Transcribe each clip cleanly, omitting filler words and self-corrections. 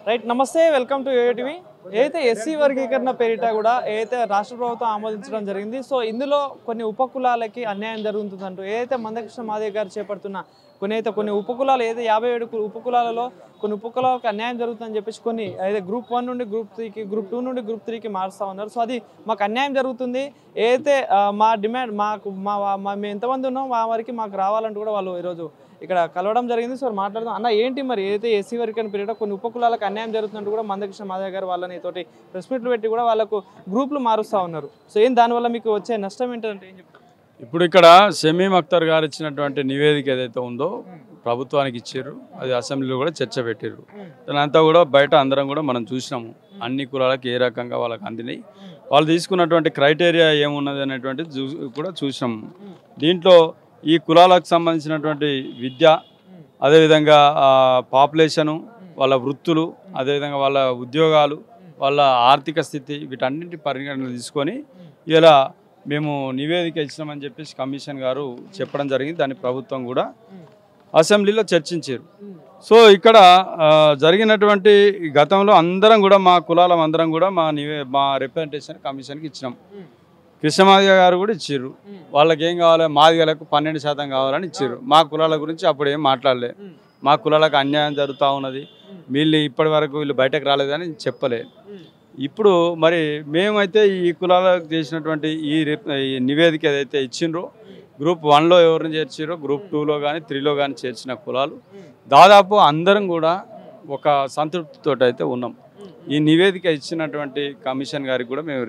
Right నమస్తే welcome to ATV ఏదైతే SC వర్గీకరణ పేరిట కూడా ఏదైతే రాష్ట్ర ప్రభుత్వం ఆమోదించడం జరిగింది సో ఇందులో కొన్ని ఉపకులాలకి అన్యాయం జరుగుతుందంటూ ఏదైతే మందకృష్ణ మాదిగ గారు చేపడుతున్న కొన్ని ఉపకులాలు ఏదైతే 57 ఉపకులాలలో కొన్ని ఉపకులాలకు అన్యాయం జరుగుతుందని చెప్పేసి కొన్ని అయితే గ్రూప్ 1 నుండి గ్రూప్ 3కి గ్రూప్ 2 నుండి గ్రూప్ 3కి మారుస్తూ ఉన్నారు సో అది మాకు అన్యాయం జరుగుతుంది ఏదైతే మా డిమాండ్ మాకు మేము ఎంతమంది ఉన్నాం మా వారికి మాకు రావాలంటూ కూడా వాళ్ళు ఈరోజు ఇక్కడ కలవడం జరిగింది సో మాట్లాడదాం అన్న ఏంటి మరి ఏదైతే ఎస్సీ వర్గీకరణ పీరియడ్ కొన్ని ఉపకులాలకు అన్యాయం జరుగుతున్నట్టు కూడా మందకృష్ణ మాదిగ గారు వాళ్ళని తోటి ప్రెస్ మీట్లు పెట్టి కూడా వాళ్ళకు గ్రూపులు మారుస్తూ ఉన్నారు సో ఏం దానివల్ల మీకు వచ్చే నష్టం ఏంటంటే ఏం చెప్తారు? ఇప్పుడు ఇక్కడ షమీం అఖ్తర్ గారు ఇచ్చినటువంటి నివేదిక ఏదైతే ఉందో ప్రభుత్వానికి ఇచ్చారు, అది అసెంబ్లీలో కూడా చర్చ పెట్టారు. దానంతా కూడా బయట అందరం కూడా మనం చూసినాము, అన్ని కులాలకు ఏ రకంగా వాళ్ళకి అందినాయి, వాళ్ళు తీసుకున్నటువంటి క్రైటీరియా ఏమున్నది అనేటువంటిది కూడా చూసినాము. దీంట్లో ఈ కులాలకు సంబంధించినటువంటి విద్య, అదేవిధంగా పాపులేషను, వాళ్ళ వృత్తులు, అదేవిధంగా వాళ్ళ ఉద్యోగాలు, వాళ్ళ ఆర్థిక స్థితి, వీటన్నింటి పరిగణన తీసుకొని ఇలా మేము నివేదిక ఇచ్చినామని చెప్పేసి కమిషన్ గారు చెప్పడం జరిగింది. దాన్ని ప్రభుత్వం కూడా అసెంబ్లీలో చర్చించారు. సో ఇక్కడ జరిగినటువంటి గతంలో అందరం కూడా మా కులాలం అందరం కూడా మా రిప్రజెంటేషన్ కమిషన్కి ఇచ్చినాం. కృష్ణమాదిగ గారు కూడా ఇచ్చారు, వాళ్ళకి ఏం కావాలి, మాదిగలకు 12% కావాలని ఇచ్చారు. మా కులాల గురించి అప్పుడు ఏం మాట్లాడలే, మా కులాలకు అన్యాయం జరుగుతూ ఉన్నది, వీళ్ళు ఇప్పటి వరకు వీళ్ళు బయటకు రాలేదని చెప్పలే. ఇప్పుడు మరి మేమైతే ఈ కులాలకు చేసినటువంటి ఈ నివేదిక ఏదైతే ఇచ్చిండ్రో గ్రూప్ 1లో ఎవరిని చేర్చారో గ్రూప్ 2లో కానీ 3లో కానీ చేర్చిన కులాలు దాదాపు అందరం కూడా ఒక సంతృప్తితో అయితే ఉన్నాం. ఈ నివేదిక ఇచ్చినటువంటి కమిషన్ గారికి కూడా మేము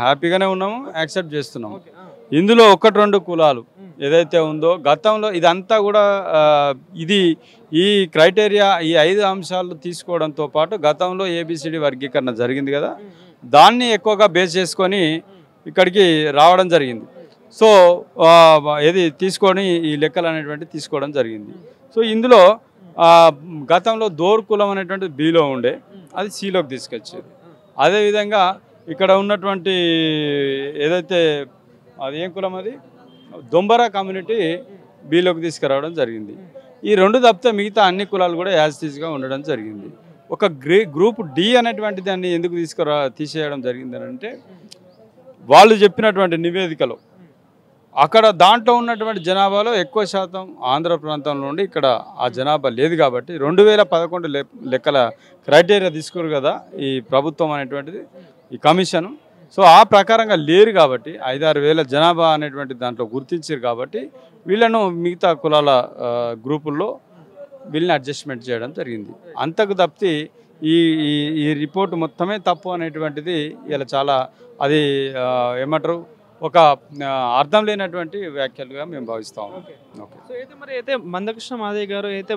హ్యాపీగానే ఉన్నాము, యాక్సెప్ట్ చేస్తున్నాము. ఇందులో 1-2 కులాలు ఏదైతే ఉందో గతంలో ఇదంతా కూడా ఈ క్రైటీరియా ఈ 5 అంశాలు తీసుకోవడంతో పాటు గతంలో ABCD వర్గీకరణ జరిగింది కదా, దాన్ని ఎక్కువగా బేస్ చేసుకొని ఇక్కడికి రావడం జరిగింది. సో ఏది తీసుకొని ఈ లెక్కలు అనేటువంటి తీసుకోవడం జరిగింది. సో ఇందులో గతంలో దోర్ కులం అనేటువంటి Bలో ఉండే, అది Cలోకి తీసుకొచ్చారు. అదేవిధంగా ఇక్కడ ఉన్నటువంటి ఏదైతే అది ఏం కులం, అది దొంబరా కమ్యూనిటీ Bలోకి తీసుకురావడం జరిగింది. ఈ 2 తప్పితే మిగతా అన్ని కులాలు కూడా యాజ్ టీజ్గా ఉండడం జరిగింది. ఒక గ్రూప్ D అనేటువంటి దాన్ని ఎందుకు తీసేయడం జరిగింది అంటే వాళ్ళు చెప్పినటువంటి నివేదికలో అక్కడ దాంట్లో ఉన్నటువంటి జనాభాలో ఎక్కువ శాతం ఆంధ్ర ప్రాంతం నుండి ఇక్కడ ఆ జనాభా లేదు కాబట్టి 2011 లెక్కల క్రైటీరియా తీసుకురు కదా ఈ ప్రభుత్వం అనేటువంటిది, ఈ కమిషను. సో ఆ ప్రకారంగా లేరు కాబట్టి 5-6 వేల జనాభా అనేటువంటి దాంట్లో గుర్తించారు కాబట్టి వీళ్ళను మిగతా కులాల గ్రూపుల్లో వీళ్ళని అడ్జస్ట్మెంట్ చేయడం జరిగింది. అంతకు తప్పితే ఈ రిపోర్ట్ మొత్తమే తప్పు అనేటువంటిది ఇలా చాలా అది ఏమంటారు ఒక అర్థం లేనటువంటి వ్యాఖ్యలుగా మేము భావిస్తాం. సో అయితే మరి అయితే మందకృష్ణ మాదిగ గారు అయితే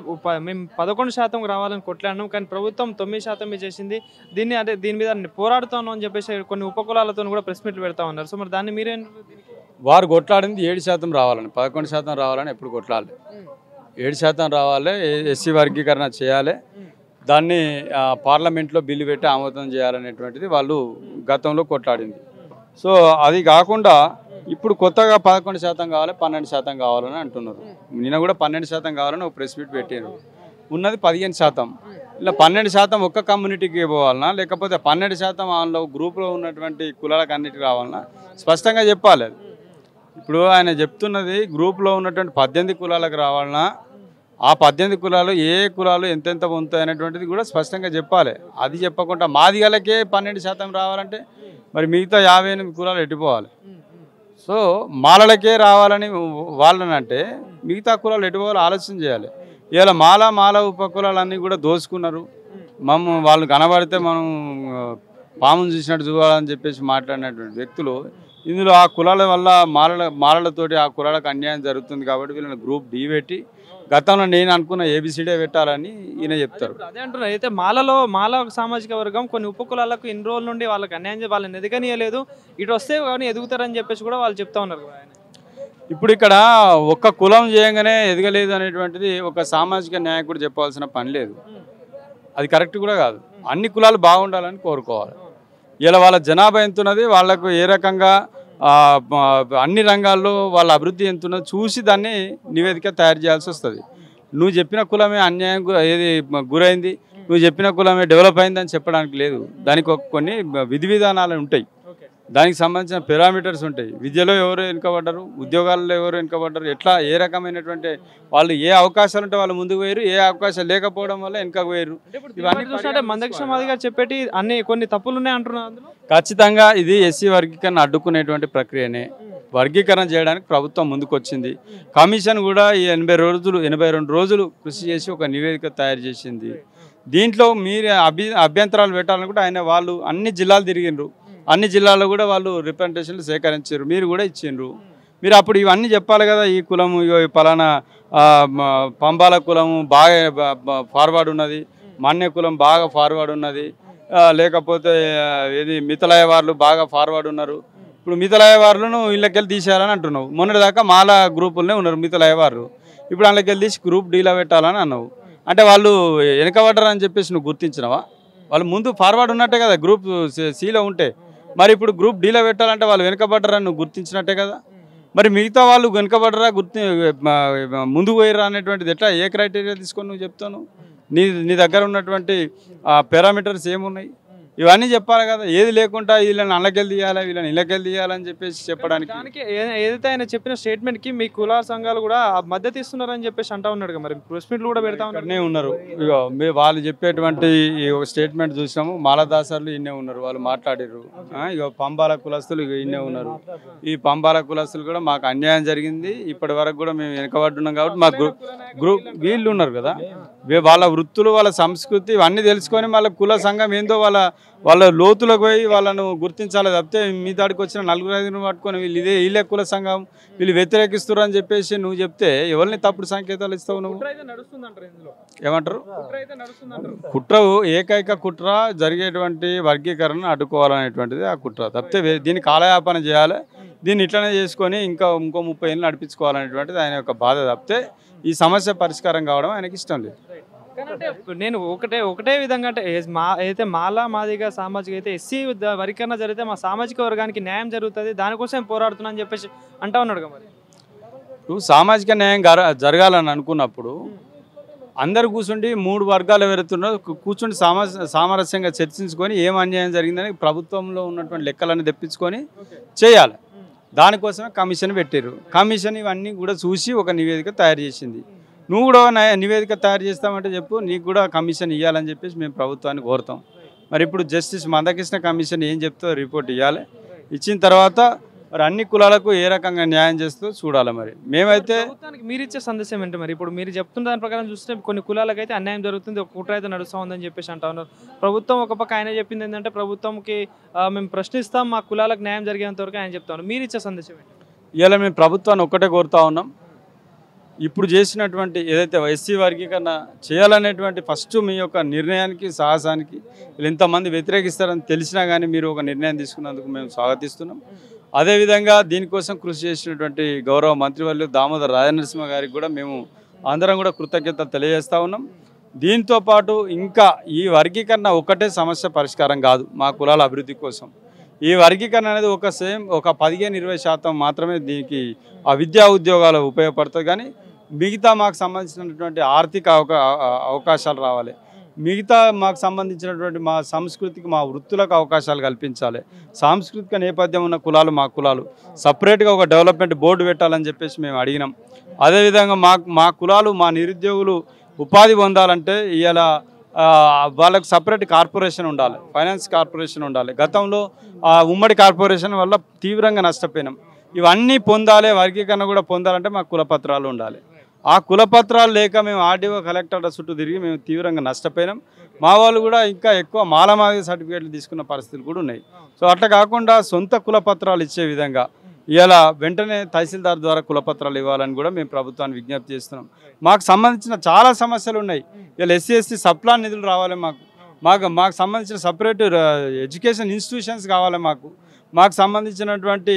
మేము 11% రావాలని కొట్లాడినాం, కానీ ప్రభుత్వం 9% చేసింది, దీని మీద పోరాడుతాను అని చెప్పేసి కొన్ని ఉపకులాలతో కూడా ప్రెస్ మీట్లు పెడతా ఉన్నారు. సో మరి దాన్ని మీరేం, వారు కొట్లాడింది 7% రావాలని, 11% రావాలని ఎప్పుడు కొట్లాడలే. 7% రావాలి, ఎస్సీ వర్గీకరణ చేయాలి, దాన్ని పార్లమెంట్లో బిల్లు పెట్టి ఆమోదం చేయాలనేటువంటిది వాళ్ళు గతంలో కొట్లాడింది. సో అది కాకుండా ఇప్పుడు కొత్తగా 11% కావాలి, 12% కావాలని అంటున్నారు. నిన్న కూడా 12% కావాలని ఒక ప్రెస్ మీట్ పెట్టారు, ఉన్నది 15%. ఇలా 12% ఒక్క కమ్యూనిటీకి పోవాలన్నా లేకపోతే 12% అందులో గ్రూప్లో ఉన్నటువంటి కులాలకు అన్నిటికీ రావాలన్నా స్పష్టంగా చెప్పాలి. ఇప్పుడు ఆయన చెప్తున్నది గ్రూప్లో ఉన్నటువంటి 18 కులాలకు రావాలన్నా ఆ 18 కులాలు ఏ కులాలు ఎంతెంత పొందుతాయి అనేటువంటిది కూడా స్పష్టంగా చెప్పాలి. అది చెప్పకుండా మాదిగలకే 12% రావాలంటే మరి మిగతా 58 కులాలు ఎట్టిపోవాలి? సో మాలలకే రావాలని వాళ్ళని అంటే మిగతా కులాలు ఎట్టిపోవాలి ఆలోచన చేయాలి. ఇలా మాల ఉపకులాలన్నీ కూడా దోసుకున్నారు. వాళ్ళు కనబడితే మనం పామును చూసినట్టు చూడాలని చెప్పేసి మాట్లాడినటువంటి వ్యక్తులు ఇందులో ఆ కులాల వల్ల మాలలతోటి ఆ కులాలకు అన్యాయం జరుగుతుంది కాబట్టి వీళ్ళని గ్రూప్ D పెట్టి గతంలో నేను అనుకున్న ABCD పెట్టాలని ఈయన చెప్తారు. అదే అంటున్నారు, అయితే మాల సామాజిక వర్గం కొన్ని ఉపకులాలకు ఇన్ని రోజుల నుండి వాళ్ళకి అన్యాయం వాళ్ళని ఎదగనీయలేదు, ఇటు వస్తే కానీ ఎదుగుతారని చెప్పేసి కూడా వాళ్ళు చెప్తా ఉన్నారు. ఇప్పుడు ఇక్కడ ఒక్క కులం చేయంగానే ఎదగలేదు అనేటువంటిది ఒక సామాజిక నాయకుడు చెప్పాల్సిన పని లేదు, అది కరెక్ట్ కూడా కాదు. అన్ని కులాలు బాగుండాలని కోరుకోవాలి. ఇలా వాళ్ళ జనాభా ఎంతున్నది, వాళ్లకు ఏ రకంగా అన్ని రంగాల్లో వాళ్ళ అభివృద్ధి ఎంతున్నది చూసి దాన్ని నివేదిక తయారు చేయాల్సి వస్తుంది. నువ్వు చెప్పిన కులమే అన్యాయం ఏది గురైంది, నువ్వు చెప్పిన కులమే డెవలప్ అయిందని చెప్పడానికి లేదు. దానికి కొన్ని విధి విధానాలు ఉంటాయి, దానికి సంబంధించిన పారామీటర్స్ ఉంటాయి. విద్యలో ఎవరు వెనుకబడ్డారు, ఉద్యోగాల్లో ఎవరు వెనుకబడ్డారు, ఎట్లా ఏ రకమైనటువంటి వాళ్ళు ఏ అవకాశాలు ఉంటే వాళ్ళు ముందుకు పోయారు, ఏ అవకాశాలు లేకపోవడం వల్ల వెనుకకు పోయారు. ఇవన్నీ చూసినట్టే మందకృష్ణ మాదిగ గారు చెప్పేటి అన్ని కొన్ని తప్పులు ఉన్నాయి అంటున్నారు అందులో. ఖచ్చితంగా ఇది ఎస్సీ వర్గీకరణ అడ్డుకునేటువంటి ప్రక్రియనే. వర్గీకరణ చేయడానికి ప్రభుత్వం ముందుకొచ్చింది. కమిషన్ కూడా ఈ 82 రోజులు కృషి చేసి ఒక నివేదిక తయారు చేసింది. దీంట్లో మీరు అభ్యంతరాలు పెట్టాలనుకుంటే వాళ్ళు అన్ని జిల్లాలు తిరిగిండ్రు, అన్ని జిల్లాల్లో కూడా వాళ్ళు రిప్రజెంటేషన్లు సేకరించారు, మీరు కూడా ఇచ్చిండ్రు. మీరు అప్పుడు ఇవన్నీ చెప్పాలి కదా, ఈ కులము పలానా పంబాల కులము బాగా ఫార్వర్డ్ ఉన్నది, మన్య కులం బాగా ఫార్వర్డ్ ఉన్నది, లేకపోతే ఏది మిథలాయ వార్లు బాగా ఫార్వర్డ్ ఉన్నారు. ఇప్పుడు మిథలాయ వార్లను ఇళ్ళకెళ్ళి తీసేయాలని అంటున్నావు. మొన్నటిదాకా మాల గ్రూపులనే ఉన్నారు మిథలాయ వారు, ఇప్పుడు అందులోకెళ్ళి తీసి గ్రూప్ డీలో పెట్టాలని అన్నావు. అంటే వాళ్ళు వెనకబడ్డారని చెప్పేసి నువ్వు గుర్తించినవా? వాళ్ళు ముందు ఫార్వర్డ్ ఉన్నట్టే కదా గ్రూప్ సిలో ఉంటే, మరి ఇప్పుడు గ్రూప్ డీలో పెట్టాలంటే వాళ్ళు వెనకబడ్డారని నువ్వు గుర్తించినట్టే కదా. మరి మిగతా వాళ్ళు వెనకబడ్డరా ముందుకు పోయిరా అనేటువంటిది ఎట్లా, ఏ క్రైటీరియా తీసుకొని నువ్వు చెప్తాను? నీ దగ్గర ఉన్నటువంటి పారామీటర్స్ ఏమున్నాయి? ఇవన్నీ చెప్పాలి కదా. ఏది లేకుండా వీళ్ళని అల్లకెళ్ళి తీయాలి, వీళ్ళని ఇళ్ళకెళ్ళి తీయాలని చెప్పేసి చెప్పడానికి దానికి ఏదైతే ఆయన చెప్పిన స్టేట్మెంట్కి మీ కుల సంఘాలు కూడా మద్దతు ఇస్తున్నారని చెప్పేసి అంటా ఉన్నాడు. మరి ప్రెస్ మీట్లు కూడా పెడతా ఉన్నారు. ఇగో వాళ్ళు చెప్పేటువంటి ఒక స్టేట్మెంట్ చూసినాము. మాలదాసర్లు ఇన్నే ఉన్నారు, వాళ్ళు మాట్లాడారు. ఇక పంబాల కులస్తులు ఇన్నే ఉన్నారు. ఈ పంబాల కులస్తులు కూడా మాకు అన్యాయం జరిగింది, ఇప్పటి వరకు కూడా మేము వెనకబడున్నాం కాబట్టి మా గ్రూప్ వీళ్ళు ఉన్నారు కదా, వాళ్ళ వృత్తులు వాళ్ళ సంస్కృతి ఇవన్నీ తెలుసుకొని మళ్ళీ కుల సంఘం ఏందో వాళ్ళ లోతులకు పోయి వాళ్ళను గుర్తించాలి తప్పితే మీ దాడికి వచ్చిన 4-5 పట్టుకొని వీళ్ళు వీళ్ళే కుల సంఘం వీళ్ళు వ్యతిరేకిస్తారు అని చెప్పేసి నువ్వు చెప్తే ఎవరిని తప్పుడు సంకేతాలు ఇస్తావు నువ్వు? ఏమంటారు? కుట్ర ఏకైక కుట్ర జరిగేటువంటి వర్గీకరణ అడ్డుకోవాలనేటువంటిది ఆ కుట్ర తప్పితే దీన్ని కాలయాపన చేయాలి, దీన్ని ఇట్లనే చేసుకొని ఇంకో 30 ఏళ్ళు నడిపించుకోవాలనేటువంటిది ఆయన యొక్క బాధ తప్పితే ఈ సమస్య పరిష్కారం కావడం ఆయనకి ఇష్టం లేదు. నేను ఒకటే విధంగా అంటే అయితే మాదిగ సామాజిక అయితే ఎస్సీ వర్గీకరణ జరిగితే మా సామాజిక వర్గానికి న్యాయం జరుగుతుంది, దానికోసం పోరాడుతున్నా అని చెప్పేసి అంటా ఉన్నాడు. మరి నువ్వు సామాజిక న్యాయం జరగాలని అనుకున్నప్పుడు అందరు కూర్చుండి 3 వర్గాలు ఎవరుతున్నారో కూర్చుండి సామరస్యంగా చర్చించుకొని ఏం అన్యాయం జరిగిందని ప్రభుత్వంలో ఉన్నటువంటి లెక్కలన్నీ తెప్పించుకొని చేయాలి. దానికోసమే కమిషన్ పెట్టారు. కమిషన్ ఇవన్నీ కూడా చూసి ఒక నివేదిక తయారు చేసింది. నువ్వు కూడా నివేదిక తయారు చేస్తామంటే చెప్పు, నీకు కూడా కమిషన్ ఇవ్వాలని చెప్పేసి మేము ప్రభుత్వాన్ని కోరుతాం. మరి ఇప్పుడు జస్టిస్ మందకృష్ణ కమిషన్ ఏం చెప్తో రిపోర్ట్ ఇవ్వాలి, ఇచ్చిన తర్వాత మరి అన్ని కులాలకు ఏ రకంగా న్యాయం చేస్తూ చూడాలి. మరి మేమైతే మీరు ఇచ్చే సందేశం ఏంటి? మరి ఇప్పుడు మీరు చెప్తున్న దాని ప్రకారం చూస్తే కొన్ని కులాలకు అయితే అన్యాయం జరుగుతుంది, ఒక కుట్ర అయితే నడుస్తూ ఉందని చెప్పేసి అంటా ఉన్నారు. ప్రభుత్వం ఒక పక్క ఆయన చెప్పింది ఏంటంటే ప్రభుత్వంకి మేము ప్రశ్నిస్తాం, మా కులాలకు న్యాయం జరిగేంత వరకు ఆయన చెప్తా ఉన్నారు. మీరు ఇచ్చే సందేశం ఏంటి? ఇవాళ మేము ప్రభుత్వాన్ని ఒక్కటే కోరుతా ఉన్నాం, ఇప్పుడు చేసినటువంటి ఏదైతే ఎస్సీ వర్గీకరణ చేయాలనేటువంటి ఫస్ట్ మీ యొక్క నిర్ణయానికి సాహసానికి వీళ్ళు ఎంతమంది వ్యతిరేకిస్తారని తెలిసినా కానీ మీరు ఒక నిర్ణయం తీసుకున్నందుకు మేము స్వాగతిస్తున్నాం. అదేవిధంగా దీనికోసం కృషి చేసినటువంటి గౌరవ మంత్రివర్యులు దామోదర్ రాజనరసింహ గారికి కూడా మేము అందరం కూడా కృతజ్ఞతలు తెలియజేస్తూ ఉన్నాం. దీంతో పాటు ఇంకా ఈ వర్గీకరణ ఒకటే సమస్య పరిష్కారం కాదు మా కులాల అభివృద్ధి కోసం. ఈ వర్గీకరణ అనేది ఒక 15-20% మాత్రమే దీనికి ఆ విద్యా ఉద్యోగాలు ఉపయోగపడుతుంది. కానీ మిగతా మాకు సంబంధించినటువంటి ఆర్థిక అవకాశాలు రావాలి, మిగతా మాకు సంబంధించినటువంటి మా సంస్కృతికి మా వృత్తులకు అవకాశాలు కల్పించాలి. సాంస్కృతిక నేపథ్యం ఉన్న కులాలు మా కులాలు సపరేట్గా ఒక డెవలప్మెంట్ బోర్డు పెట్టాలని చెప్పేసి మేము అడిగినాం. అదేవిధంగా మా కులాలు మా నిరుద్యోగులు ఉపాధి పొందాలంటే ఇలా వాళ్ళకు సపరేట్ కార్పొరేషన్ ఉండాలి, ఫైనాన్స్ కార్పొరేషన్ ఉండాలి. గతంలో ఉమ్మడి కార్పొరేషన్ వల్ల తీవ్రంగా నష్టపోయినాం. ఇవన్నీ పొందాలి, వర్గీకరణ కూడా పొందాలంటే మాకు కులపత్రాలు ఉండాలి. ఆ కులపత్రాలు లేక మేము ఆర్డీఓ కలెక్టర్ల చుట్టూ తిరిగి మేము తీవ్రంగా నష్టపోయినాం. మా వాళ్ళు కూడా ఇంకా ఎక్కువ మాలమాదిగ సర్టిఫికేట్లు తీసుకున్న పరిస్థితులు కూడా ఉన్నాయి. సో అట్లా కాకుండా సొంత కులపత్రాలు ఇచ్చే విధంగా ఇలా వెంటనే తహసీల్దార్ ద్వారా కులపత్రాలు ఇవ్వాలని కూడా మేము ప్రభుత్వాన్ని విజ్ఞప్తి చేస్తున్నాం. మాకు సంబంధించిన చాలా సమస్యలు ఉన్నాయి. ఇలా ఎస్సీ సప్లాన్ నిధులు రావాలి, మాకు సంబంధించిన సపరేట్ ఎడ్యుకేషన్ ఇన్స్టిట్యూషన్స్ కావాలి, మాకు సంబంధించినటువంటి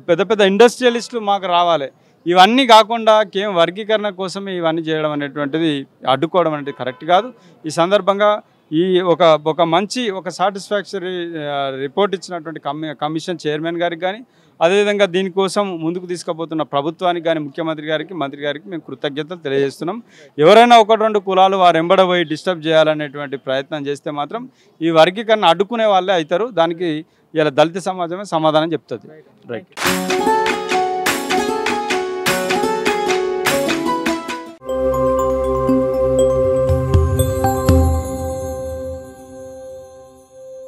పెద్ద ఇండస్ట్రియలిస్టులు మాకు రావాలి. ఇవన్నీ కాకుండా కేవలం వర్గీకరణ కోసమే ఇవన్నీ చేయడం అనేటువంటిది అడ్డుకోవడం అనేది కరెక్ట్ కాదు. ఈ సందర్భంగా ఈ ఒక మంచి ఒక సాటిస్ఫాక్టరీ రిపోర్ట్ ఇచ్చినటువంటి కమిషన్ చైర్మన్ గారికి కానీ అదేవిధంగా దీనికోసం ముందుకు తీసుకుపోతున్న ప్రభుత్వానికి కానీ ముఖ్యమంత్రి గారికి మంత్రి గారికి మేము కృతజ్ఞతలు తెలియజేస్తున్నాం. ఎవరైనా 1-2 కులాలు వారు ఎంబడబోయి డిస్టర్బ్ చేయాలనేటువంటి ప్రయత్నం చేస్తే మాత్రం ఈ వర్గీకరణ అడ్డుకునే వాళ్ళే అవుతారు. దానికి ఇలా దళిత సమాజమే సమాధానం చెప్తుంది. రైట్.